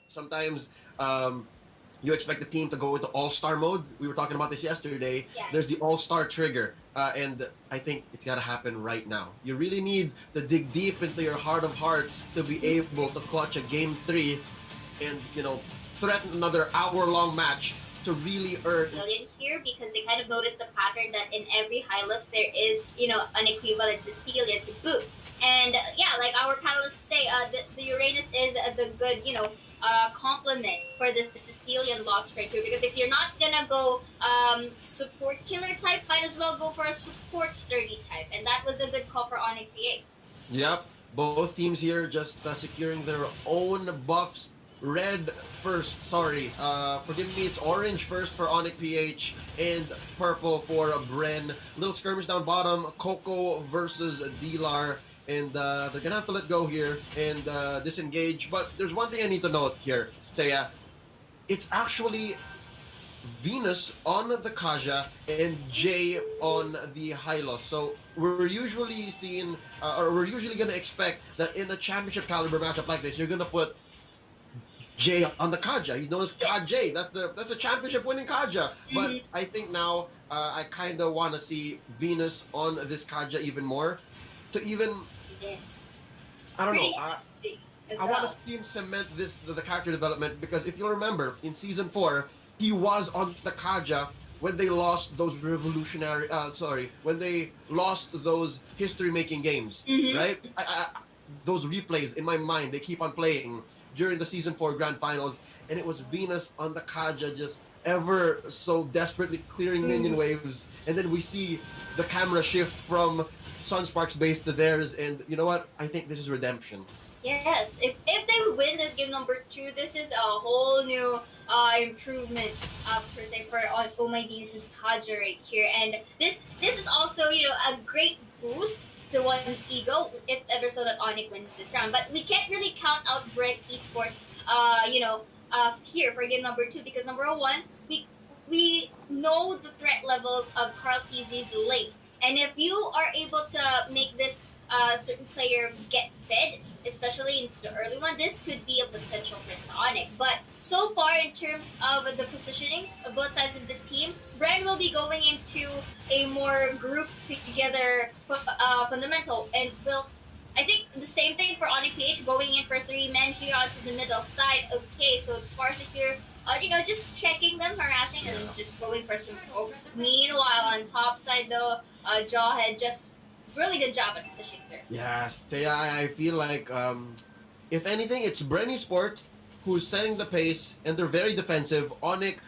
Sometimes you expect the team to go into all-star mode. We were talking about this yesterday. Yeah. There's the all-star trigger, and I think it's got to happen right now. You really need to dig deep into your heart of hearts to be able to clutch a game 3 and, threaten another hour-long match to really earn. Brilliant here because they kind of noticed the pattern that in every high list there is, an equivalent Cecilia to boot. And yeah, like our panelists say, the Uranus is the good, complement for the Sicilian lost right here. Because if you're not gonna go support killer type, might as well go for a support sturdy type. And that was a good call for ONIC PH. Yep, both teams here just securing their own buffs. Red first, sorry. Forgive me, it's orange first for ONIC PH and purple for BREN. Little skirmish down bottom, Coco versus Dilar. And they're going to have to let go here and disengage. But there's one thing I need to note here, Saya. It's actually Venus on the Kaja and Jay on the Hylos. So we're usually seeing, or we're usually going to expect that in a championship caliber matchup like this, you're going to put Jay on the Kaja. He's known as Kaj. That's a championship winning Kaja. But I think now I kind of want to see Venus on this Kaja even more to even. Yes. I don't know. I Well. want to see him cement the character development because if you'll remember in season 4, he was on the Kaja when they lost those when they lost those history-making games, right? Those replays in my mind, they keep on playing during the season 4 grand finals, and it was Venus on the Kaja just ever so desperately clearing minion waves, and then we see the camera shift from Sunspark's base to theirs, and you know what? I think this is redemption. Yes, if they win this game number 2, this is a whole new improvement per se for Oh My Venus' Kaja right here, and this is also a great boost to one's ego if ever so that ONIC wins this round. But we can't really count out BREN Esports, here for game number 2 because number 1 we know the threat levels of Carl TZ's lane, and if you are able to make this certain player get fed, especially into the early one, this could be a potential for ONIC. But so far, in terms of the positioning of both sides of the team, BREN will be going into a more grouped together fundamental and builds. I think the same thing for ONIC PH, going in for 3 men here onto the middle side. Okay, so Farsa here, just checking them, harassing, and just going for some pokes. Meanwhile, on top side though, Jawhead just really good job at pushing there. Yes, I feel like if anything, it's BREN Esports who's setting the pace, and they're very defensive. ONIC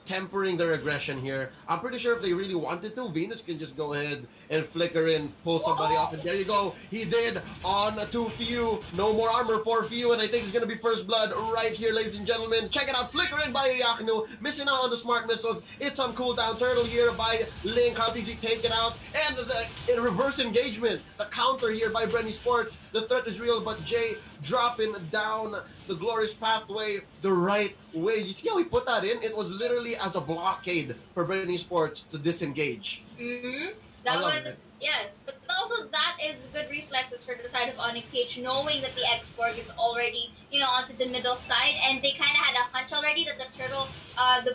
tempering their aggression here. I'm pretty sure if they really wanted to, Venus can just go ahead and flicker in, pull somebody off, and there you go. He did on to Few. No more armor for Few, and I think it's going to be first blood right here, ladies and gentlemen. Check it out. Flicker in by Yaknu. Missing out on the smart missiles. It's on cooldown. Turtle here by Link. How does he take it out? And the reverse engagement. The counter here by BREN Esports. The threat is real, but Jay dropping down the glorious pathway the right way. You see how he put that in? It was literally as a blockade for BREN Esports to disengage. That was, yes, but also that is good reflexes for the side of ONIC PH, knowing that the X-Borg is already, onto the middle side, and they kind of had a hunch already that the turtle,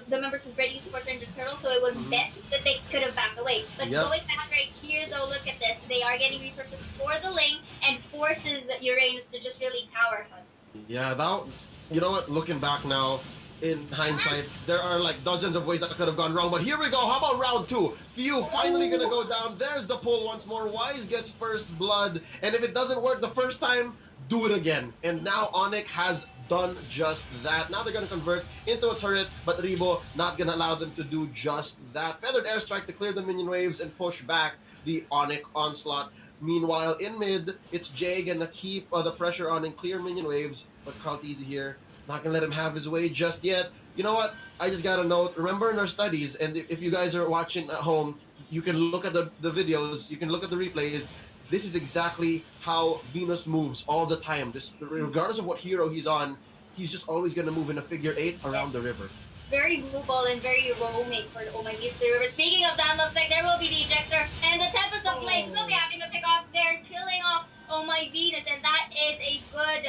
the members of BREN Esports are in the turtle, so it was best that they could have backed away. But going back right here, though, look at this. They are getting resources for the lane and forces Uranus to just really tower hunt. Yeah, that, you know what, looking back now, in hindsight, there are like dozens of ways that could have gone wrong, but here we go. How about round 2? Few finally gonna go down. There's the pull once more. Wise gets first blood, and if it doesn't work the first time, do it again. And now ONIC has done just that. Now they're gonna convert into a turret, but Ribo not gonna allow them to do just that. Feathered airstrike to clear the minion waves and push back the ONIC onslaught. Meanwhile, in mid, it's Jay gonna keep the pressure on and clear minion waves, but Kaltizi here, not gonna let him have his way just yet. You know what? I just got a note. Remember in our studies, and if you guys are watching at home, you can look at the videos, you can look at the replays. This is exactly how Venus moves all the time. Just regardless of what hero he's on, he's just always gonna move in a figure 8 around the river. Very mobile and very roaming for the Oh My Venus river. Speaking of that, looks like there will be the ejector, and the Tempest of Blades will be having a pick off there, killing off Oh My Venus, and that is a good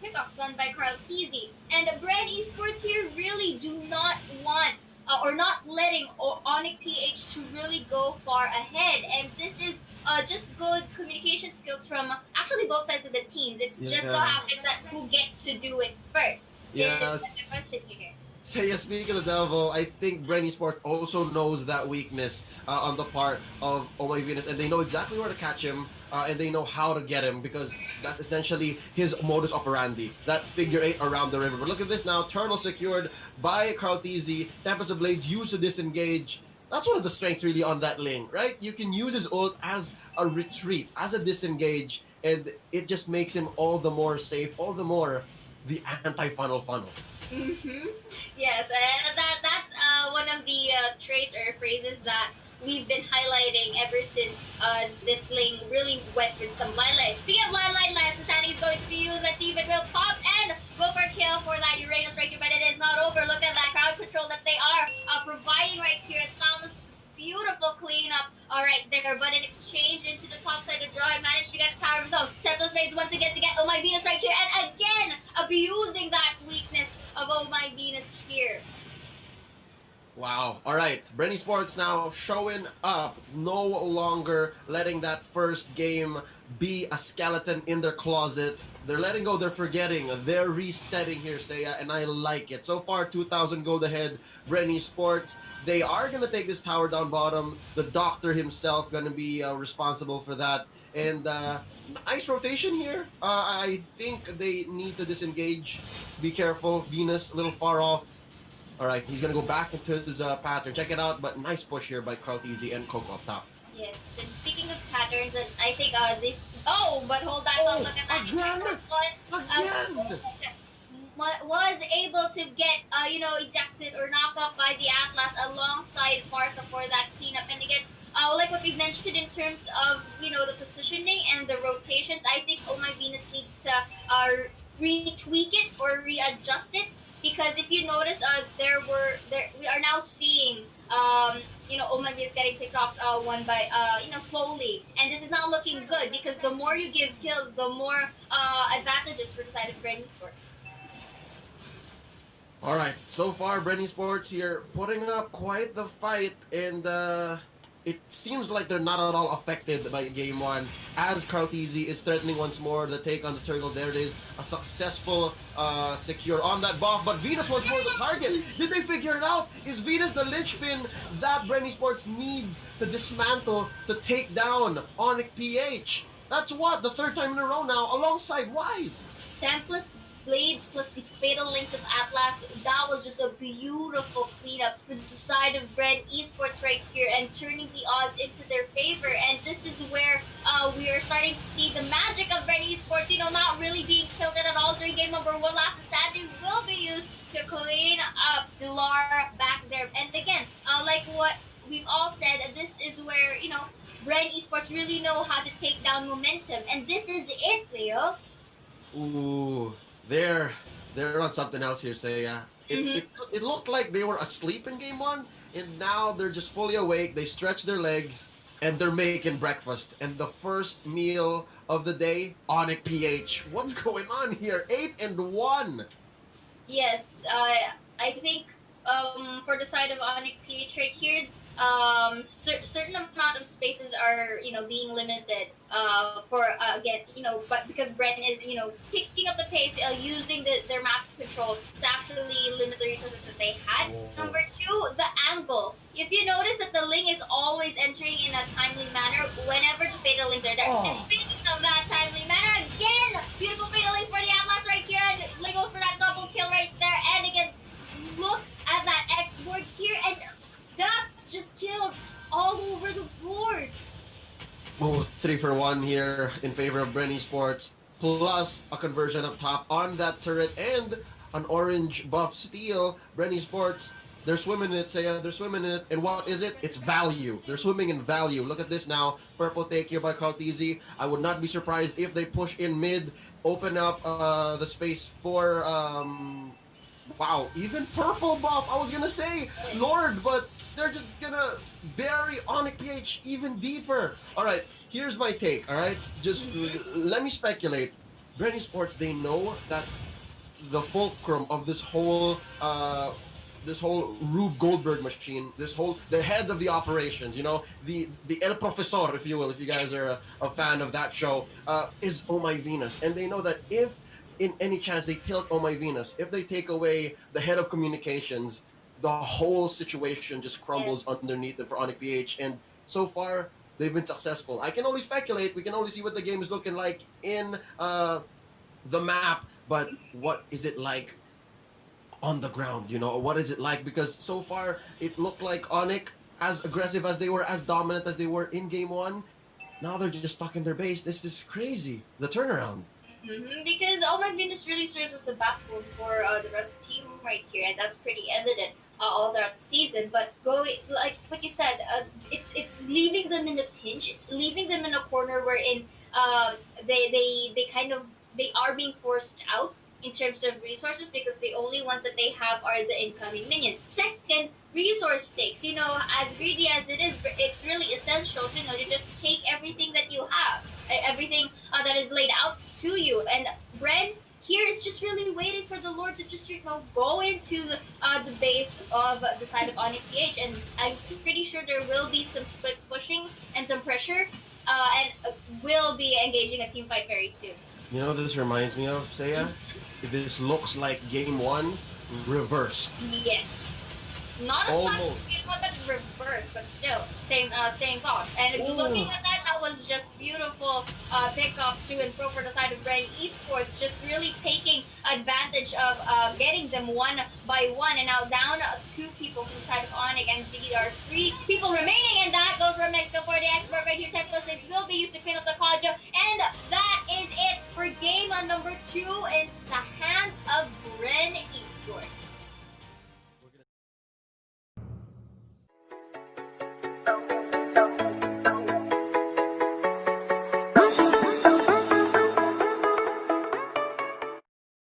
pick-off done by Carl TZ. just good communication skills from actually both sides of the teams. It's just so Yeah. happens that who gets to do it first Yeah. is the question here. So yeah, speaking of the devil, I think BREN eSport also knows that weakness on the part of Oh My Venus, and they know exactly where to catch him, and they know how to get him because that's essentially his modus operandi. That figure eight around the river. But look at this now, turtle secured by Kartizi. Tempest of Blades used to disengage. That's one of the strengths really on that link, right? You can use his ult as a retreat, as a disengage, and it just makes him all the more safe, all the more the anti-funnel funnel. Mm-hmm. Yes, and that's one of the traits or phrases that we've been highlighting ever since this lane really went with some limelight. Speaking of limelight, Santani is going to be used. Let's see if it will pop and go for a kill for that Uranus right here, but it is not over. Look at that crowd control that they are providing right here. Thomas, beautiful cleanup right there, but in exchange into the top side of draw, and managed to get the tower of his own. Tempest Blades once again to get Oh My Venus right here, and again abusing that weakness of Oh My Venus here. Wow. All right. BREN eSports now showing up, no longer letting that first game be a skeleton in their closet. They're letting go, they're forgetting, they're resetting here, Seiya, and I like it. So far, 2,000 gold ahead, BREN eSports. They are going to take this tower down bottom. The doctor himself going to be responsible for that. And nice rotation here. I think they need to disengage. Be careful. Venus, a little far off. All right, he's going to go back into his pattern. Check it out, but nice push here by Krautizi and Coco up top. Yes, and speaking of patterns, and I think this... Oh, but hold that thought, look at that. Again! Was able to get, ejected or knocked up by the Atlas alongside Farsa for that cleanup. And again, like what we mentioned in terms of, the positioning and the rotations, I think Oh My Venus needs to retweak it or readjust it. Because if you notice, we are now seeing, Oh My Venus getting picked off one by, slowly. And this is not looking good because the more you give kills, the more advantages for the side of BREN eSports. All right, so far BREN eSports here putting up quite the fight, and it seems like they're not at all affected by game one, as Kartizi is threatening once more the take on the turtle. There it is, a successful secure on that buff, but Venus once more the target. Did they figure it out? Is Venus the linchpin that BREN eSports needs to dismantle to take down ONIC That's what, the third time in a row now, alongside Wise. Templess Blades plus the Fatal Links of Atlas, that was just a beautiful cleanup for the side of BREN eSports right here and turning the odds into their favor. And this is where we are starting to see the magic of BREN eSports, not really being tilted at all during game number one. Last Saturday will be used to clean up Dilar back there. And again, like what we've all said, this is where, BREN eSports really know how to take down momentum. And this is it, Leo. Ooh. They're on something else here, Seiya. It looked like they were asleep in game one, and now they're just fully awake. They stretch their legs, and they're making breakfast. And the first meal of the day, ONIC PH. What's going on here? 8-1. Yes, I think for the side of ONIC PH right here, certain amount of spaces are being limited for again but because BREN is picking up the pace, using their map control to actually limit the resources that they had. Number two, the angle. If you notice that the Ling is always entering in a timely manner whenever the Fatal Links are there. And speaking of that timely manner, again, beautiful Fatal Links for the Atlas right here, and Ling goes for that double kill right there. And again, look at that X board here, and that's just kills all over the board. Oh, 3 for 1 here in favor of BREN eSports, plus a conversion up top on that turret and an orange buff steal. BREN eSports, they're swimming in it, Seiya. They're swimming in it. And what is it? It's value. They're swimming in value. Look at this now. Purple take here by Kartizi. I would not be surprised if they push in mid, open up the space for... wow, even purple buff. I was gonna say Lord, but they're just gonna bury ONIC PH even deeper. All right, here's my take. All right, just let me speculate. BREN eSports, they know that the fulcrum of this whole this whole Rube Goldberg machine, the head of the operations, the El Profesor, if you will, if you guys are a fan of that show, is Oh My Venus, and they know that if in any chance they tilt Oh My Venus, if they take away the head of communications, the whole situation just crumbles Yes. underneath them for ONIC PH, and so far they've been successful. I can only speculate. We can only see what the game is looking like in the map, but what is it like on the ground? What is it like? Because so far it looked like ONIC, as aggressive as they were, as dominant as they were in game one, now they're just stuck in their base. This is crazy, the turnaround. Because Oh My Venus really serves as a backbone for the rest of the team right here, and that's pretty evident all throughout the season. But like what you said, it's leaving them in a pinch. It's leaving them in a corner wherein they kind of they are being forced out in terms of resources because the only ones that they have are the incoming minions. Second, resource stakes. As greedy as it is, it's really essential to just take everything that you have, everything that is laid out to you. And BREN here is just really waiting for the Lord to just go into the base of the side of ONIC PH, and I'm pretty sure there will be some split pushing and some pressure, and will be engaging a team fight very soon. This reminds me of, Saya? This looks like game one reversed. Yes. Not as much Almost. but reverse, but still, same thought. And looking at that was just beautiful pickoffs to and fro for the side of BREN Esports, just really taking advantage of getting them one by one, and now down 2 people from the side of ONIC, and there are 3 people remaining, and that goes for the export right here. 10 plus will be used to clean up the Kaja,